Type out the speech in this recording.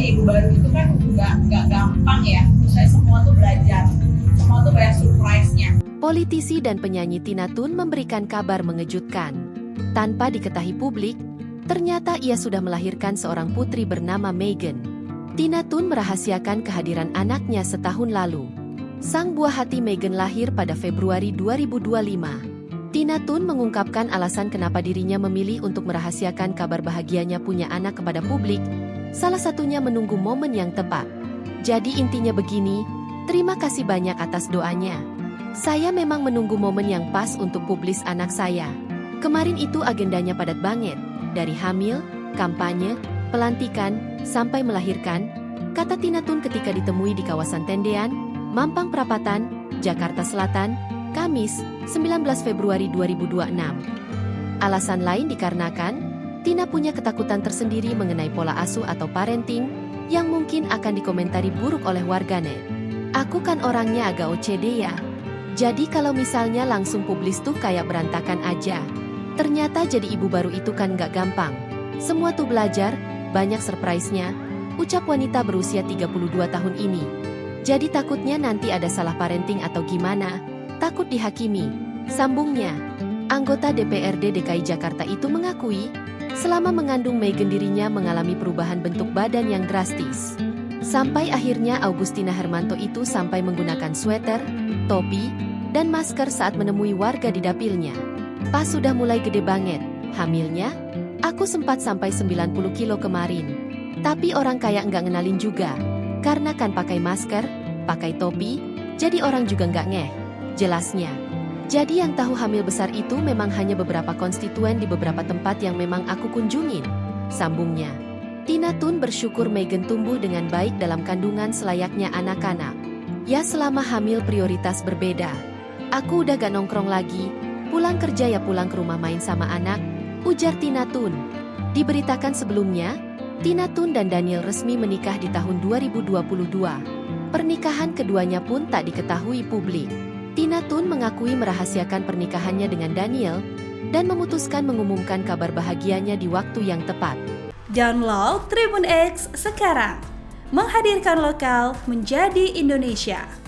namanya ibu baru itu kan nggak gampang ya. Saya semua tuh belajar, semua tuh banyak surprise-nya. Politisi dan penyanyi Tina Toon memberikan kabar mengejutkan. Tanpa diketahui publik, ternyata ia sudah melahirkan seorang putri bernama Megan. Tina Toon merahasiakan kehadiran anaknya setahun lalu. Sang buah hati Megan lahir pada Februari 2025. Tina Toon mengungkapkan alasan kenapa dirinya memilih untuk merahasiakan kabar bahagianya punya anak kepada publik, salah satunya menunggu momen yang tepat. Jadi intinya begini, terima kasih banyak atas doanya. Saya memang menunggu momen yang pas untuk publis anak saya. Kemarin itu agendanya padat banget, dari hamil, kampanye, pelantikan, sampai melahirkan, kata Tina Toon ketika ditemui di kawasan Tendean, Mampang Perapatan, Jakarta Selatan, Kamis, 19 Februari 2026. Alasan lain dikarenakan, Tina punya ketakutan tersendiri mengenai pola asuh atau parenting, yang mungkin akan dikomentari buruk oleh warganet. Aku kan orangnya agak OCD ya. Jadi kalau misalnya langsung publis tuh kayak berantakan aja. Ternyata jadi ibu baru itu kan gak gampang. Semua tuh belajar, banyak surprise-nya, ucap wanita berusia 32 tahun ini. Jadi takutnya nanti ada salah parenting atau gimana, takut dihakimi, sambungnya. Anggota DPRD DKI Jakarta itu mengakui, selama mengandung Megan dirinya mengalami perubahan bentuk badan yang drastis. Sampai akhirnya Augustina Hermanto itu sampai menggunakan sweater, topi, dan masker saat menemui warga di dapilnya. Pas sudah mulai gede banget, hamilnya, aku sempat sampai 90 kilo kemarin. Tapi orang kayak nggak ngenalin juga, karena kan pakai masker, pakai topi, jadi orang juga nggak ngeh. Jelasnya. Jadi yang tahu hamil besar itu memang hanya beberapa konstituen di beberapa tempat yang memang aku kunjungin. Sambungnya. Tina Toon bersyukur Megan tumbuh dengan baik dalam kandungan selayaknya anak-anak. Ya selama hamil prioritas berbeda. Aku udah gak nongkrong lagi, pulang kerja ya pulang ke rumah main sama anak, ujar Tina Toon. Diberitakan sebelumnya, Tina Toon dan Daniel resmi menikah di tahun 2022. Pernikahan keduanya pun tak diketahui publik. Tina Toon mengakui merahasiakan pernikahannya dengan Daniel dan memutuskan mengumumkan kabar bahagianya di waktu yang tepat. Download Tribun X sekarang, menghadirkan lokal menjadi Indonesia.